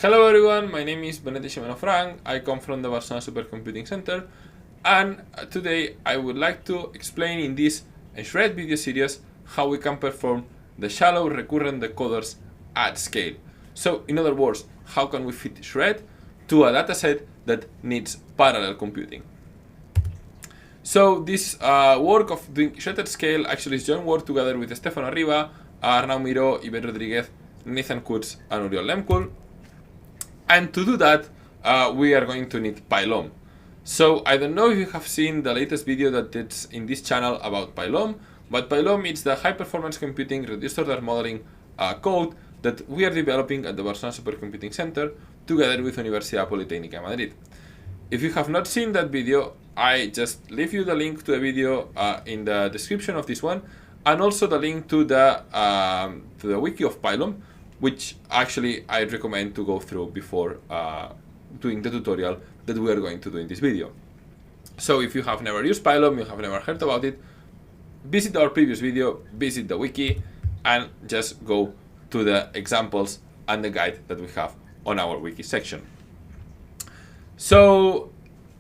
Hello everyone, my name is Frank. I come from the Barcelona Supercomputing Center, and today I would like to explain in this SHRED video series how we can perform the shallow recurrent decoders at scale. So in other words, how can we fit SHRED to a dataset that needs parallel computing. So this work of doing SHRED at scale actually is joint work together with Stefano Arriba, Arnau Miró, Iber Rodriguez, Nathan Kutz, and Uriol Lemkul. And to do that, we are going to need pyLOM. So I don't know if you have seen the latest video that it's in this channel about pyLOM, but pyLOM is the high performance computing reduced order modeling code that we are developing at the Barcelona Supercomputing Center together with Universidad Politécnica de Madrid. If you have not seen that video, I just leave you the link to the video in the description of this one, and also the link to the wiki of pyLOM, which actually I recommend to go through before doing the tutorial that we are going to do in this video. So if you have never used pyLOM, you have never heard about it, visit our previous video, visit the wiki, and just go to the examples and the guide that we have on our wiki section. So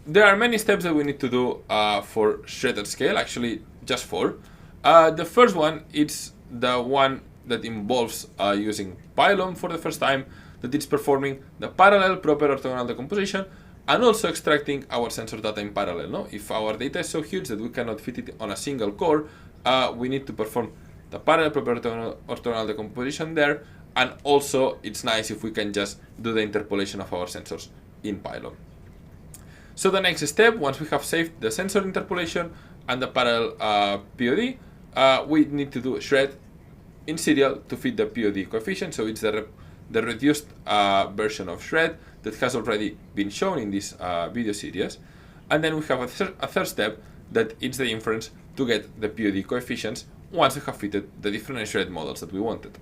there are many steps that we need to do for SHRED at scale, actually just 4. The first one is the one that involves using pyLOM for the first time, that it's performing the parallel proper orthogonal decomposition and also extracting our sensor data in parallel. No? If our data is so huge that we cannot fit it on a single core, we need to perform the parallel proper orthogonal decomposition there, and also it's nice if we can just do the interpolation of our sensors in pyLOM. So the next step, once we have saved the sensor interpolation and the parallel POD, we need to do SHRED in serial to fit the POD coefficient. So it's the reduced version of SHRED that has already been shown in this video series. And then we have a third step, that it's the inference to get the POD coefficients once we have fitted the different SHRED models that we wanted.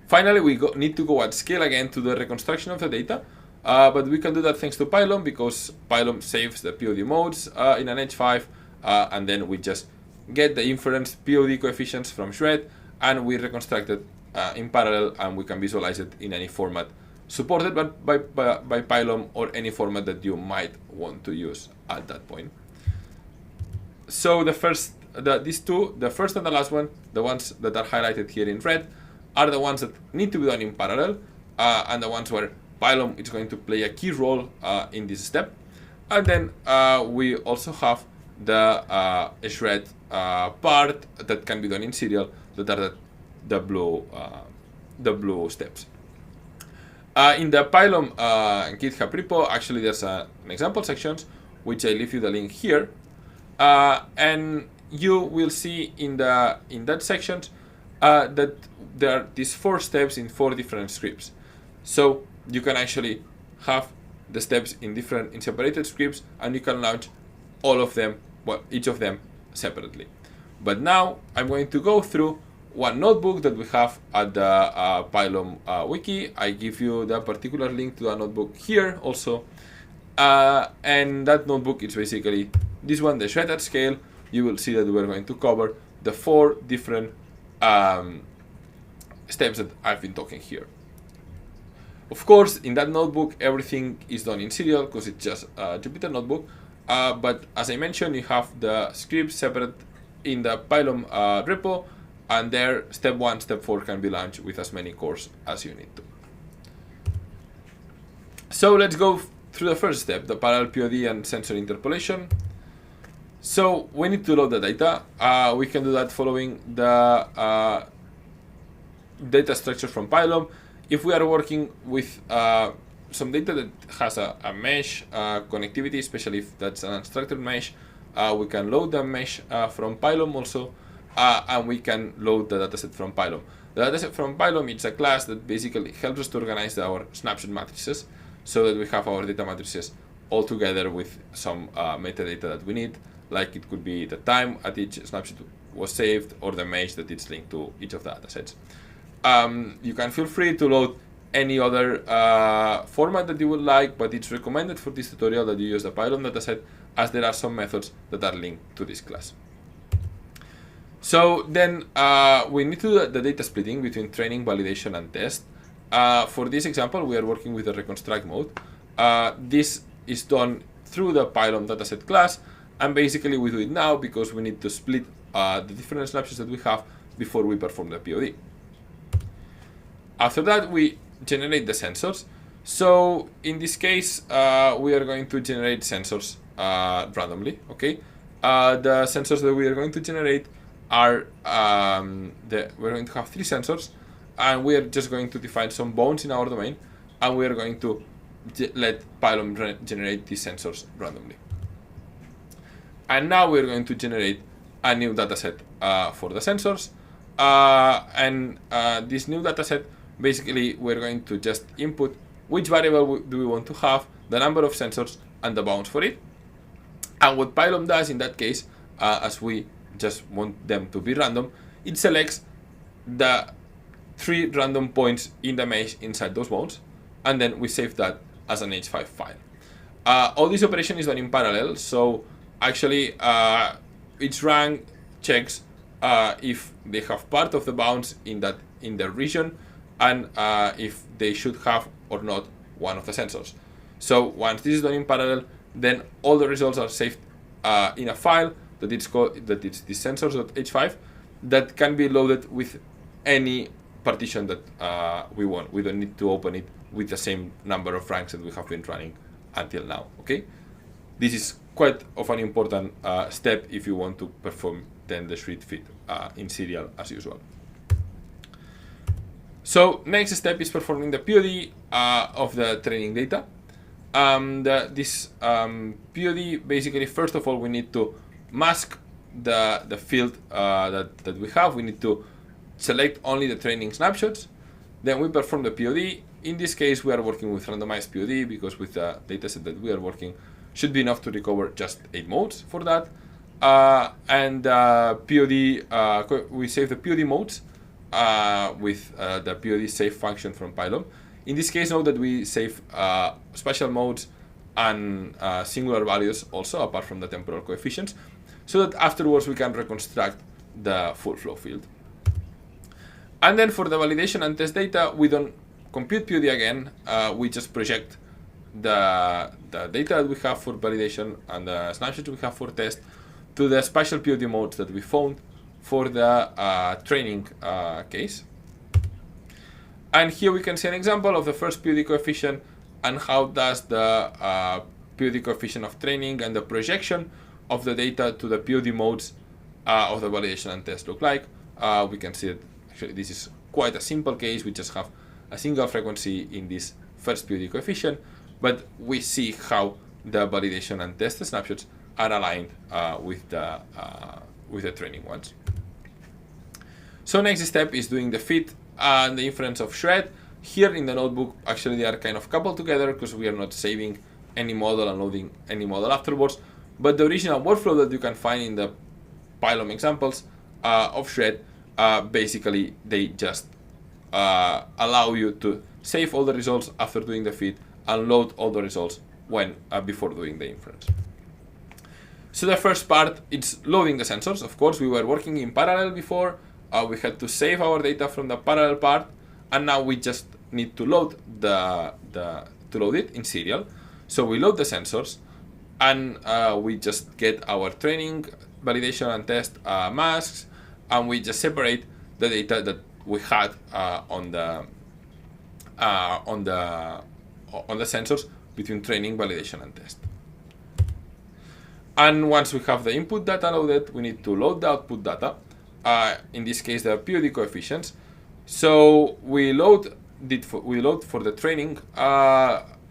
Finally, we need to go at scale again to the reconstruction of the data, but we can do that thanks to pyLOM, because pyLOM saves the POD modes in an H5, and then we just get the inference POD coefficients from SHRED, and we reconstruct it in parallel, and we can visualize it in any format supported by pyLOM, or any format that you might want to use at that point. So these two, the first and the last one, the ones that are highlighted here in red, are the ones that need to be done in parallel, and the ones where pyLOM is going to play a key role in this step. And then we also have the SHRED part that can be done in serial, that are the blue steps. In the pyLOM GitHub repo, actually there's an example section, which I leave you the link here, and you will see in that section that there are these 4 steps in 4 different scripts. So you can actually have the steps in separated scripts, and you can launch all of them, well, each of them separately. But now I'm going to go through one notebook that we have at the pyLOM wiki. I give you the particular link to the notebook here also, and that notebook is basically this one, the SHRED at scale. You will see that we're going to cover the 4 different steps that I've been talking here. Of course, in that notebook, everything is done in serial because it's just a Jupyter notebook. But as I mentioned, you have the scripts separate in the pyLOM repo, and there, step 1, step 4 can be launched with as many cores as you need to. So let's go through the first step, the parallel POD and sensor interpolation. So we need to load the data. We can do that following the data structure from pyLOM. If we are working with some data that has a mesh connectivity, especially if that's an unstructured mesh, we can load the mesh from pyLOM also, and we can load the dataset from pyLOM. The dataset from pyLOM is a class that basically helps us to organize our snapshot matrices, so that we have our data matrices all together with some metadata that we need, like it could be the time at each snapshot was saved, or the mesh that it's linked to each of the datasets. You can feel free to load any other format that you would like, but it's recommended for this tutorial that you use the pyLOM dataset, as there are some methods that are linked to this class. So then we need to do the data splitting between training, validation, and test. For this example, we are working with the reconstruct mode. This is done through the pyLOM dataset class, and basically we do it now because we need to split the different snapshots that we have before we perform the POD. After that, we generate the sensors. So in this case, we are going to generate sensors randomly. Okay, the sensors that we are going to generate are we're going to have 3 sensors, and we are just going to define some bounds in our domain, and we are going to let pyLOM generate these sensors randomly. And now we're going to generate a new dataset for the sensors, and this new dataset, basically we're going to just input which variable do we want to have, the number of sensors, and the bounds for it. And what pyLOM does in that case, as we just want them to be random, it selects the 3 random points in the mesh inside those bounds, and then we save that as an H5 file. All this operation is done in parallel, so actually each rank checks if they have part of the bounds in their region, and if they should have or not one of the sensors. So once this is done in parallel, then all the results are saved in a file that it's the sensors.h5 that can be loaded with any partition that we want. We don't need to open it with the same number of ranks that we have been running until now. Okay, this is quite of an important step if you want to perform then the SHRED fit in serial as usual. So next step is performing the POD of the training data. This POD, basically, first of all, we need to mask the field that we have. We need to select only the training snapshots. Then we perform the POD. In this case, we are working with randomized POD because with the dataset that we are working should be enough to recover just 8 modes for that. And POD, we save the POD modes with the POD save function from pyLOM. In this case, note that we save spatial modes and singular values also, apart from the temporal coefficients, so that afterwards we can reconstruct the full flow field. And then for the validation and test data, we don't compute POD again. We just project the data that we have for validation and the snapshots we have for test to the spatial POD modes that we found for the training case. And here we can see an example of the first POD coefficient and how does the POD coefficient of training and the projection of the data to the POD modes of the validation and test look like. We can see that actually this is quite a simple case. We just have a single frequency in this first POD coefficient, but we see how the validation and test snapshots are aligned with the training ones. So next step is doing the fit and the inference of SHRED. Here in the notebook, actually they are kind of coupled together because we are not saving any model and loading any model afterwards. But the original workflow that you can find in the pyLOM examples of SHRED, basically they just allow you to save all the results after doing the fit and load all the results when before doing the inference. So the first part, it's loading the sensors. Of course, we were working in parallel before. We had to save our data from the parallel part, and now we just need to load load it in serial. So we load the sensors, and we just get our training, validation, and test masks, and we just separate the data that we had on the sensors between training, validation, and test. And once we have the input data loaded, we need to load the output data. In this case, the POD coefficients. So we load for the training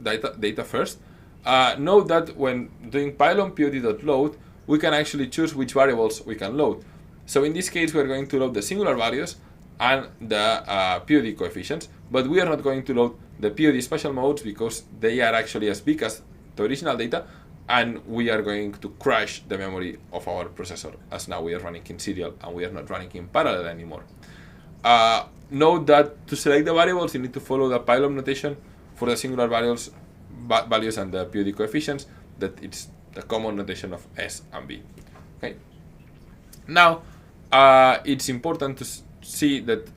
data first. Note that when doing pyLOM POD.load, we can actually choose which variables we can load. So in this case, we are going to load the singular values and the POD coefficients, but we are not going to load the POD spatial modes because they are actually as big as the original data, and we are going to crash the memory of our processor, as now we are running in serial and we are not running in parallel anymore. Note that to select the variables, you need to follow the pyLOM notation for the singular values and the POD coefficients, that it's the common notation of S and B. Okay. Now, it's important to see that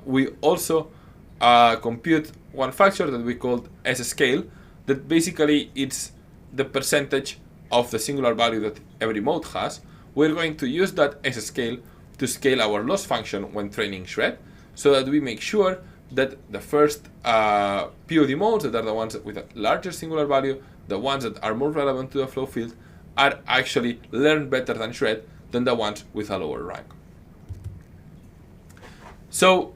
we also compute one factor that we called S-scale, that basically it's the percentage of the singular value that every mode has. We're going to use that S-scale to scale our loss function when training SHRED, so that we make sure that the first POD modes, that are the ones with a larger singular value, the ones that are more relevant to the flow field, are actually learned better than SHRED than the ones with a lower rank. So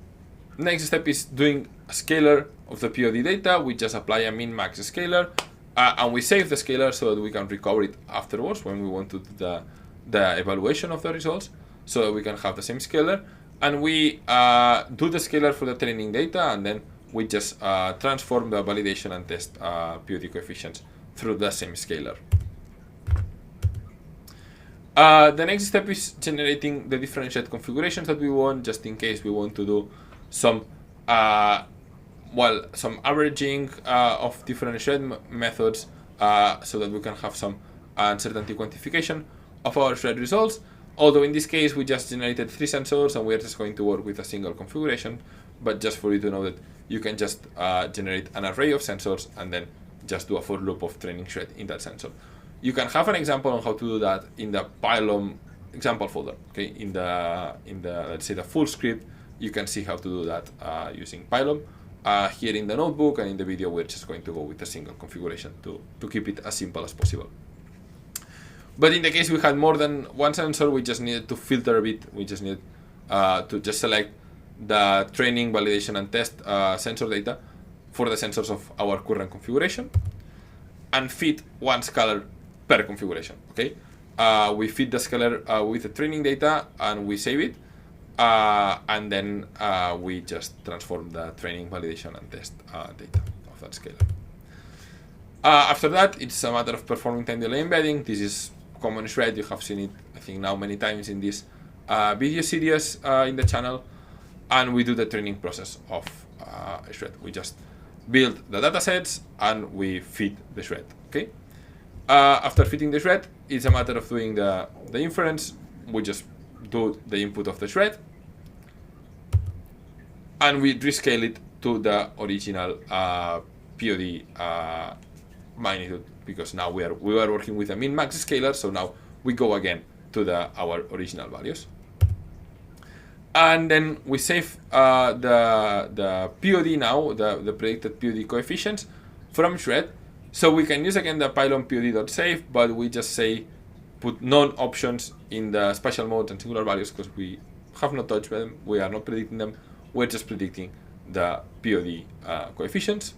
next step is doing a scalar of the POD data. We just apply a min-max scalar, and we save the scalar so that we can recover it afterwards when we want to do the evaluation of the results, so that we can have the same scalar. And we do the scalar for the training data, and then we just transform the validation and test POD coefficients through the same scalar. The next step is generating the different SHRED configurations that we want, just in case we want to do some some averaging of different SHRED methods, so that we can have some uncertainty quantification of our SHRED results. Although in this case we just generated 3 sensors and we are just going to work with a single configuration, but just for you to know that you can just generate an array of sensors and then just do a for loop of training SHRED in that sensor. You can have an example on how to do that in the pyLOM example folder. Okay, in the let's say the full script, you can see how to do that using pyLOM. Here in the notebook and in the video, we're just going to go with a single configuration to keep it as simple as possible. But in the case we had more than one sensor, we just needed to filter a bit. We just needed to just select the training, validation, and test sensor data for the sensors of our current configuration, and fit one scalar per configuration. Okay, we feed the scalar with the training data and we save it, and then we just transform the training, validation, and test data of that scalar. After that, it's a matter of performing time delay embedding. This is common SHRED. You have seen it, I think, now many times in this video series in the channel. And we do the training process of SHRED. We just build the datasets and we feed the SHRED. Okay. After feeding the SHRED, it's a matter of doing the inference. We just do the input of the SHRED, and we rescale it to the original POD magnitude, because now we are working with a min-max scalar, so now we go again to our original values. And then we save the POD now, the predicted POD coefficients from SHRED. So we can use again the pyLOM POD.save, but we just say put none options in the spatial modes and singular values, because we have not touched them, we are not predicting them, we're just predicting the POD coefficients.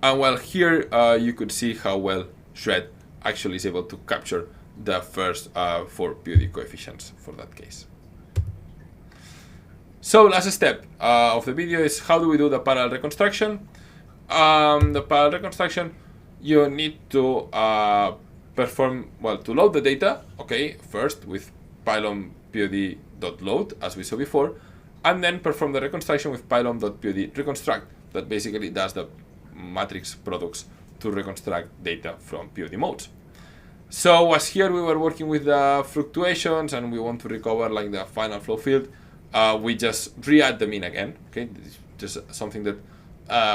And well, here you could see how well SHRED actually is able to capture the first 4 POD coefficients for that case. So last step of the video is how do we do the parallel reconstruction. The parallel reconstruction, you need to perform, to load the data, okay, first with pyLOM POD.load, as we saw before, and then perform the reconstruction with pyLOM.POD.reconstruct, that basically does the matrix products to reconstruct data from POD modes. So as here we were working with the fluctuations and we want to recover like the final flow field, we just re-add them in again. Okay, this is just something that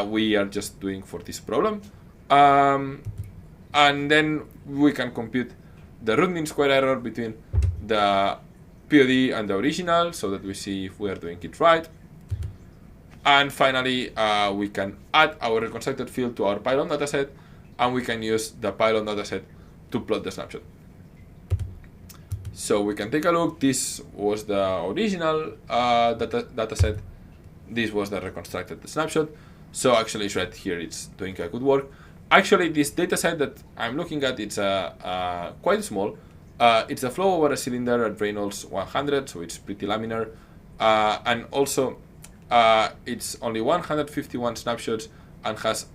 we are just doing for this problem, and then we can compute the root mean square error between the POD and the original, so that we see if we are doing it right. And finally, we can add our reconstructed field to our pyLOM dataset, and we can use the pyLOM dataset to plot the snapshot. So we can take a look. This was the original dataset. This was the reconstructed snapshot. So actually SHRED here it's doing a good work. Actually, this dataset that I'm looking at, it's quite small. It's a flow over a cylinder at Reynolds 100, so it's pretty laminar. And also, it's only 151 snapshots and has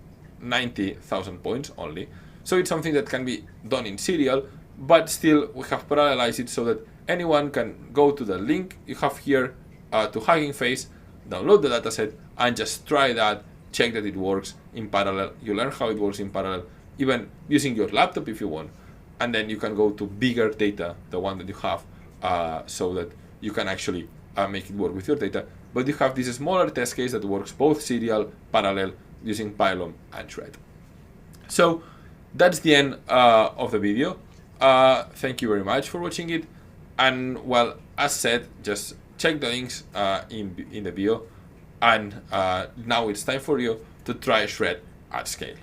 90,000 points only. So it's something that can be done in serial, but still we have parallelized it so that anyone can go to the link you have here to Hugging Face, download the dataset, and just try that, check that it works in parallel. You learn how it works in parallel, even using your laptop if you want. And then you can go to bigger data, the one that you have, so that you can actually make it work with your data but you have this smaller test case that works both serial, parallel, using pyLOM and SHRED. So that's the end of the video. Thank you very much for watching it. And well, as said, just check the links in the bio. And now it's time for you to try SHRED at scale.